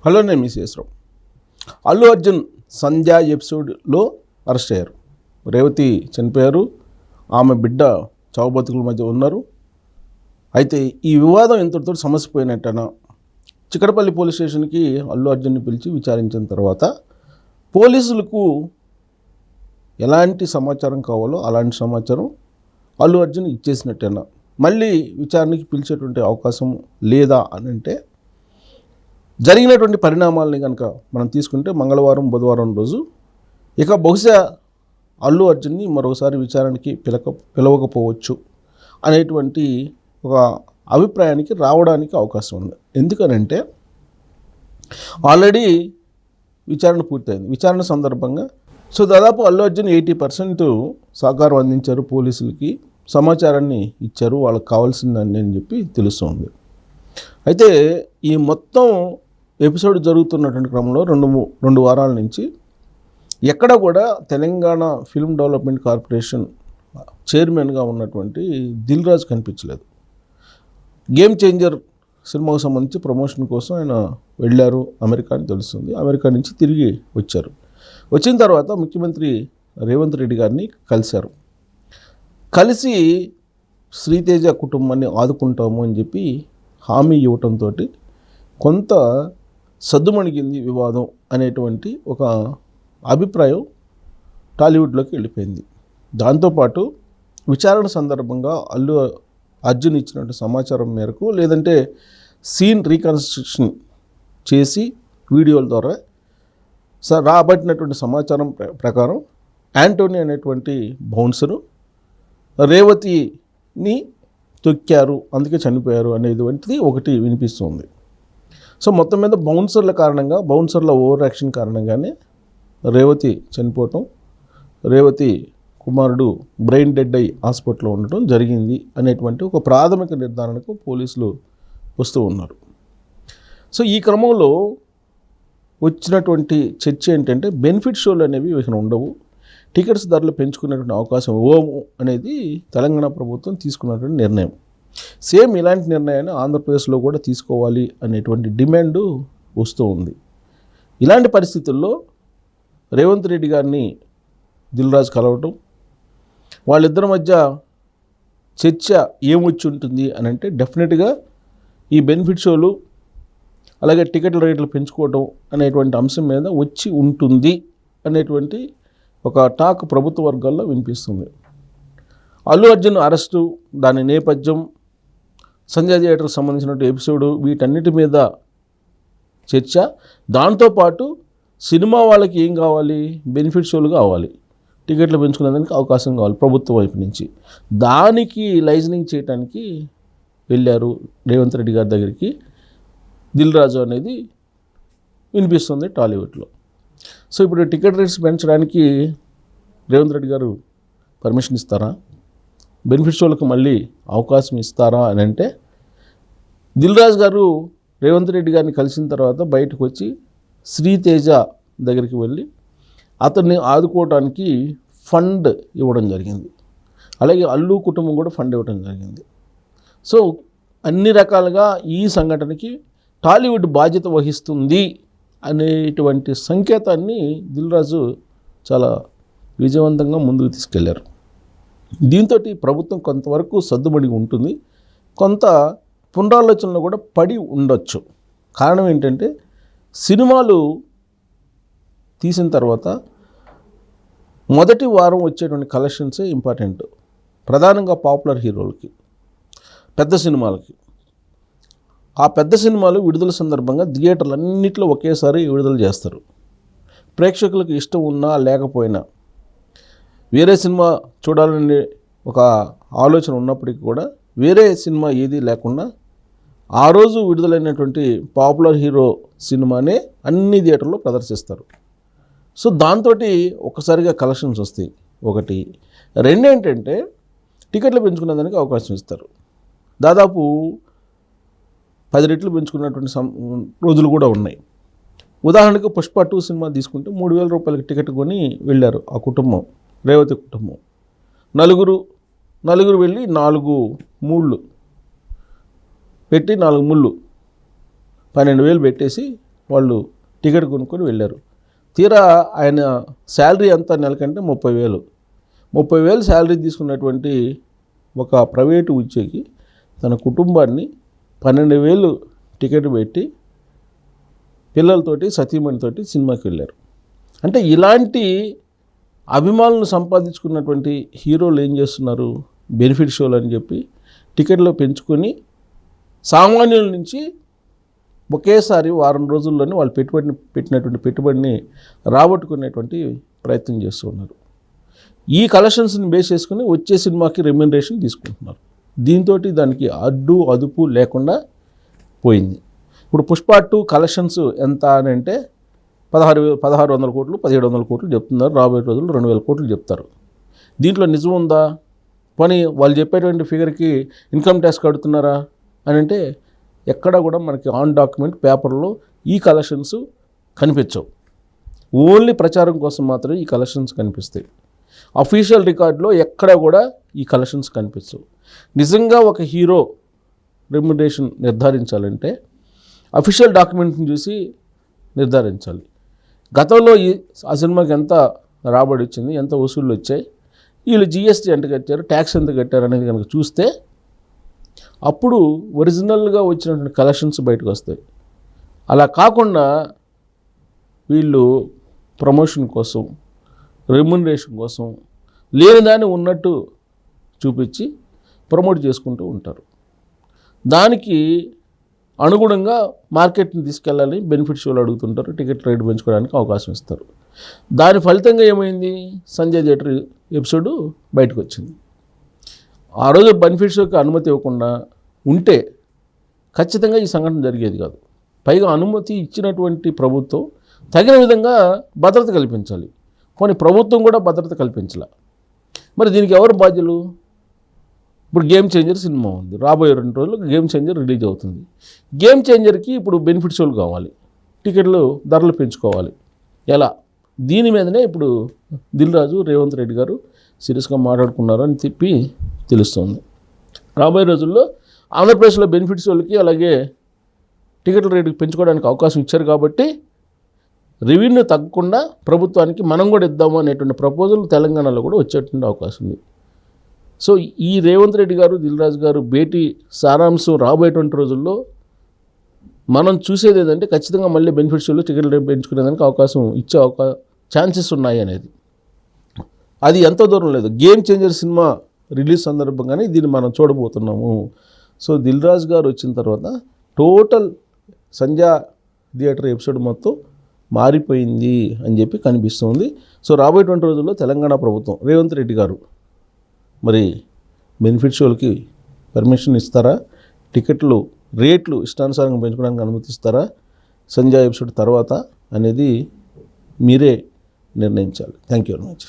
Hello, నేను మీ శేషరావు. అల్లు అర్జున్ సంధ్య ఎపిసోడ్లో arrest అయ్యారు. రేవతి చనిపోయారు, ఆమె బిడ్డ చావు బతుకుల మధ్య ఉన్నారు. అయితే ఈ వివాదం ఇంతటితో సమస్య పోయినట్టనా? చిక్కడపల్లి పోలీస్ స్టేషన్కి అల్లు అర్జున్ని పిలిచి విచారించిన తర్వాత పోలీసులకు ఎలాంటి సమాచారం కావాలో అలాంటి సమాచారం అల్లు అర్జున్ ఇచ్చేసినట్టేనా? మళ్ళీ విచారణకి పిలిచేటువంటి అవకాశం లేదా అని అంటే, జరిగినటువంటి పరిణామాలని కనుక మనం తీసుకుంటే మంగళవారం బుధవారం రోజు ఇక బహుశా అల్లు అర్జున్ని మరోసారి విచారణకి పిలవకపోవచ్చు అనేటువంటి ఒక అభిప్రాయానికి రావడానికి అవకాశం ఉంది. ఎందుకనంటే ఆల్రెడీ విచారణ పూర్తయింది. విచారణ సందర్భంగా దాదాపు అల్లు అర్జున్ 80% సహకారం అందించారు, పోలీసులకి సమాచారాన్ని ఇచ్చారు, వాళ్ళకి కావాల్సిందని అని చెప్పి తెలుస్తుంది. అయితే ఈ మొత్తం ఎపిసోడ్ జరుగుతున్నటువంటి క్రమంలో రెండు వారాల నుంచి ఎక్కడ కూడా తెలంగాణ ఫిల్మ్ డెవలప్మెంట్ కార్పొరేషన్ చైర్మన్గా ఉన్నటువంటి దిల్ రాజు కనిపించలేదు. గేమ్ చేంజర్ సినిమాకు సంబంధించి ప్రమోషన్ కోసం ఆయన వెళ్ళారు అమెరికా అని తెలుస్తుంది. అమెరికా నుంచి తిరిగి వచ్చారు. వచ్చిన తర్వాత ముఖ్యమంత్రి రేవంత్ రెడ్డి గారిని కలిసి శ్రీతేజ కుటుంబాన్ని ఆదుకుంటాము అని చెప్పి హామీ ఇవ్వటంతో కొంత సద్దుమణిగింది వివాదం అనేటువంటి ఒక అభిప్రాయం టాలీవుడ్లోకి వెళ్ళిపోయింది. దాంతోపాటు విచారణ సందర్భంగా అల్లు అర్జున్ ఇచ్చినటువంటి సమాచారం మేరకు, లేదంటే సీన్ రీకన్స్ట్రక్షన్ చేసి వీడియోల ద్వారా రాబట్టినటువంటి సమాచారం ప్రకారం యాంటోనీ అనేటువంటి బౌన్సరు రేవతిని తొక్కారు, అందుకే చనిపోయారు అనేటువంటిది ఒకటి వినిపిస్తుంది. మొత్తం మీద బౌన్సర్ల ఓవర్ యాక్షన్ కారణంగానే రేవతి చనిపోవటం, రేవతి కుమారుడు బ్రెయిన్ డెడ్ అయి హాస్పిటల్లో ఉండటం జరిగింది అనేటువంటి ఒక ప్రాథమిక నిర్ధారణకు పోలీసులు వస్తూ ఉన్నారు. ఈ క్రమంలో వచ్చినటువంటి చర్చ ఏంటంటే, బెనిఫిట్ షోలు అనేవి ఇక్కడ ఉండవు, టికెట్స్ ధరలు పెంచుకునేటువంటి అవకాశం ఇవ్వము అనేది తెలంగాణ ప్రభుత్వం తీసుకున్నటువంటి నిర్ణయం. సేమ్ ఇలాంటి నిర్ణయాన్ని ఆంధ్రప్రదేశ్లో కూడా తీసుకోవాలి అనేటువంటి డిమాండు వస్తూ ఉంది. ఇలాంటి పరిస్థితుల్లో రేవంత్ రెడ్డి గారిని దిల్ రాజు కలవటం, వాళ్ళిద్దరి మధ్య చర్చ ఏమొచ్చి ఉంటుంది అని అంటే, డెఫినెట్గా ఈ బెనిఫిట్ షోలు అలాగే టికెట్ల రేట్లు పెంచుకోవడం అనేటువంటి అంశం మీద వచ్చి ఉంటుంది అనేటువంటి ఒక టాక్ ప్రభుత్వ వర్గాల్లో వినిపిస్తుంది. అల్లు అర్జున్ అరెస్టు, దాని నేపథ్యం, సంజయ్ థియేటర్కి సంబంధించిన ఎపిసోడు, వీటన్నిటి మీద చర్చ. దాంతోపాటు సినిమా వాళ్ళకి ఏం కావాలి? బెనిఫిట్ షోలు కావాలి, టికెట్లు పెంచుకునేదానికి అవకాశం కావాలి ప్రభుత్వం వైపు నుంచి. దానికి లైజనింగ్ చేయడానికి వెళ్ళారు రేవంత్ రెడ్డి గారి దగ్గరికి దిల్ రాజు అనేది వినిపిస్తుంది టాలీవుడ్లో. ఇప్పుడు టికెట్ రేట్స్ పెంచడానికి రేవంత్ రెడ్డి గారు పర్మిషన్ ఇస్తారా? బెనిఫిట్ షోలకు మళ్ళీ అవకాశం ఇస్తారా అని అంటే, దిల్ రాజు గారు రేవంత్ రెడ్డి గారిని కలిసిన తర్వాత బయటకు వచ్చి శ్రీతేజ దగ్గరికి వెళ్ళి అతన్ని ఆదుకోవడానికి ఫండ్ ఇవ్వడం జరిగింది. అలాగే అల్లు కుటుంబం కూడా ఫండ్ ఇవ్వడం జరిగింది. అన్ని రకాలుగా ఈ సంఘటనకి టాలీవుడ్ బాధ్యత వహిస్తుంది అనేటువంటి సంకేతాన్ని దిల్ రాజు చాలా విజయవంతంగా ముందుకు తీసుకెళ్లారు. దీంతో ప్రభుత్వం కొంతవరకు సర్దుమణిగి ఉంటుంది, కొంత పునరాలోచనలో కూడా పడి ఉండొచ్చు. కారణం ఏంటంటే, సినిమాలు తీసిన తర్వాత మొదటి వారం వచ్చేటువంటి కలెక్షన్సే ఇంపార్టెంట్, ప్రధానంగా పాపులర్ హీరోలకి, పెద్ద సినిమాలకి. ఆ పెద్ద సినిమాలు విడుదల సందర్భంగా థియేటర్లు అన్నింటిలో ఒకేసారి విడుదల చేస్తారు. ప్రేక్షకులకు ఇష్టం ఉన్నా లేకపోయినా, వేరే సినిమా చూడాలనే ఒక ఆలోచన ఉన్నప్పటికీ కూడా వేరే సినిమా ఏది లేకుండా ఆ రోజు విడుదలైనటువంటి పాపులర్ హీరో సినిమానే అన్ని థియేటర్లో ప్రదర్శిస్తారు. దాంతో ఒకసారిగా కలెక్షన్స్ వస్తాయి. ఒకటి. రెండేంటంటే, టికెట్లు పెంచుకునేదానికి అవకాశం ఇస్తారు. దాదాపు 10 రెట్లు పెంచుకున్నటువంటి రోజులు కూడా ఉన్నాయి. ఉదాహరణకు పుష్ప 2 సినిమా తీసుకుంటే 3,000 రూపాయలకి టికెట్ కొని వెళ్ళారు ఆ కుటుంబం, రేవతి కుటుంబం. నలుగురు వెళ్ళి 4 ముళ్ళు పెట్టి 4 ముళ్ళు 12,000 పెట్టేసి వాళ్ళు టికెట్ కొనుక్కొని వెళ్ళారు. తీరా ఆయన శాలరీ అంతా నెలకంటే 30,000. 30,000 శాలరీ తీసుకున్నటువంటి ఒక ప్రైవేటు ఉద్యోగి తన కుటుంబాన్ని 12,000 టికెట్ పెట్టి పిల్లలతోటి సతీమణితోటి సినిమాకి వెళ్ళారు. అంటే ఇలాంటి అభిమానులను సంపాదించుకున్నటువంటి హీరోలు ఏం చేస్తున్నారు, బెనిఫిట్ షోలు అని చెప్పి టికెట్లు పెంచుకొని సామాన్యుల నుంచి ఒకేసారి వారం రోజుల్లోనే వాళ్ళు పెట్టినటువంటి పెట్టుబడిని రాబట్టుకునేటువంటి ప్రయత్నం చేస్తూ ఉన్నారు. ఈ కలెక్షన్స్ని బేస్ చేసుకుని వచ్చే సినిమాకి రెమ్యూనరేషన్ తీసుకుంటున్నారు. దీంతో దానికి అడ్డు అదుపు లేకుండా పోయింది. ఇప్పుడు పుష్ప 2 కలెక్షన్స్ ఎంత అని అంటే 1,600 కోట్లు 1,700 కోట్లు చెప్తున్నారు. రాబోయే రోజుల్లో 2,000 కోట్లు చెప్తారు. దీంట్లో నిజం ఉందా? పోనీ వాళ్ళు చెప్పేటువంటి ఫిగర్కి ఇన్కమ్ ట్యాక్స్ కడుతున్నారా అని అంటే ఎక్కడా కూడా మనకి ఆన్ డాక్యుమెంట్ పేపర్లో ఈ కలెక్షన్స్ కనిపించవు. ఓన్లీ ప్రచారం కోసం మాత్రమే ఈ కలెక్షన్స్ కనిపిస్తాయి. అఫీషియల్ రికార్డులో ఎక్కడా కూడా ఈ కలెక్షన్స్ కనిపించవు. నిజంగా ఒక హీరో రెమ్యునరేషన్ నిర్ధారించాలంటే అఫీషియల్ డాక్యుమెంట్ని చూసి నిర్ధారించాలి. గతంలో ఆ సినిమాకి ఎంత రాబడి వచ్చింది, ఎంత వసూళ్ళు వచ్చాయి, వీళ్ళు జిఎస్టీ ఎంత కట్టారు, ట్యాక్స్ ఎంత కట్టారు అనేది కనుక చూస్తే అప్పుడు ఒరిజినల్గా వచ్చినటువంటి కలెక్షన్స్ బయటకు వస్తాయి. అలా కాకుండా వీళ్ళు ప్రమోషన్ కోసం, రెమ్యునరేషన్ కోసం లేని దాన్ని ఉన్నట్టు చూపించి ప్రమోట్ చేసుకుంటూ ఉంటారు. దానికి అనుగుణంగా మార్కెట్ని తీసుకెళ్ళాలని బెనిఫిట్ షోలు అడుగుతుంటారు, టికెట్ రేటు పెంచుకోవడానికి అవకాశం ఇస్తారు. దాని ఫలితంగా ఏమైంది, సంజయ్ థియేటర్ ఎపిసోడు బయటకు వచ్చింది. ఆ రోజు బెనిఫిట్ షోకి అనుమతి ఇవ్వకుండా ఉంటే ఖచ్చితంగా ఈ సంఘటన జరిగేది కాదు. పైగా అనుమతి ఇచ్చినటువంటి ప్రభుత్వం తగిన విధంగా భద్రత కల్పించాలి. కానీ ప్రభుత్వం కూడా భద్రత కల్పించాల. మరి దీనికి ఎవరు బాధ్యులు? ఇప్పుడు గేమ్ చేంజర్ సినిమా ఉంది, రాబోయే 2 రోజులు గేమ్ చేంజర్ రిలీజ్ అవుతుంది. గేమ్ చేంజర్కి ఇప్పుడు బెనిఫిట్ షోలు కావాలి, టికెట్లు ధరలు పెంచుకోవాలి. ఎలా? దీని మీదనే ఇప్పుడు దిల్ రాజు, రేవంత్ రెడ్డి గారు సీరియస్గా మాట్లాడుకున్నారు అని చెప్పి తెలుస్తుంది. రాబోయే రోజుల్లో ఆంధ్రప్రదేశ్లో బెనిఫిట్ షోలకి అలాగే టికెట్ల రేటు పెంచుకోవడానికి అవకాశం ఇచ్చారు కాబట్టి రెవెన్యూ తగ్గకుండా ప్రభుత్వానికి మనం కూడా ఇద్దాము అనేటువంటి ప్రపోజల్ తెలంగాణలో కూడా వచ్చేటువంటి అవకాశం ఉంది. సో ఈ రేవంత్ రెడ్డి గారు, దిల్ రాజు గారు భేటీ సారాంశం రాబోయేటువంటి రోజుల్లో మనం చూసేది ఏంటంటే ఖచ్చితంగా మళ్ళీ బెనిఫిట్ షోలు టికెట్లు రేటు పెంచుకునేదానికి అవకాశం ఇచ్చే ఛాన్సెస్ ఉన్నాయి అనేది. అది ఎంత దూరం లేదు. గేమ్ చేంజర్ సినిమా రిలీజ్ సందర్భంగానే దీన్ని మనం చూడబోతున్నాము. సో దిల్ రాజు గారు వచ్చిన తర్వాత టోటల్ సంజయ్ థియేటర్ ఎపిసోడ్ మొత్తం మారిపోయింది అని చెప్పి కనిపిస్తుంది. సో రాబోయేటువంటి రోజుల్లో తెలంగాణ ప్రభుత్వం, రేవంత్ రెడ్డి గారు మరి బెనిఫిట్ షోలకి పర్మిషన్ ఇస్తారా, టికెట్లు రేట్లు ఇష్టానుసారంగా పెంచుకోవడానికి అనుమతిస్తారా సంజయ్ ఎపిసోడ్ తర్వాత అనేది మీరే నిర్ణయించాలి. Thank you very much.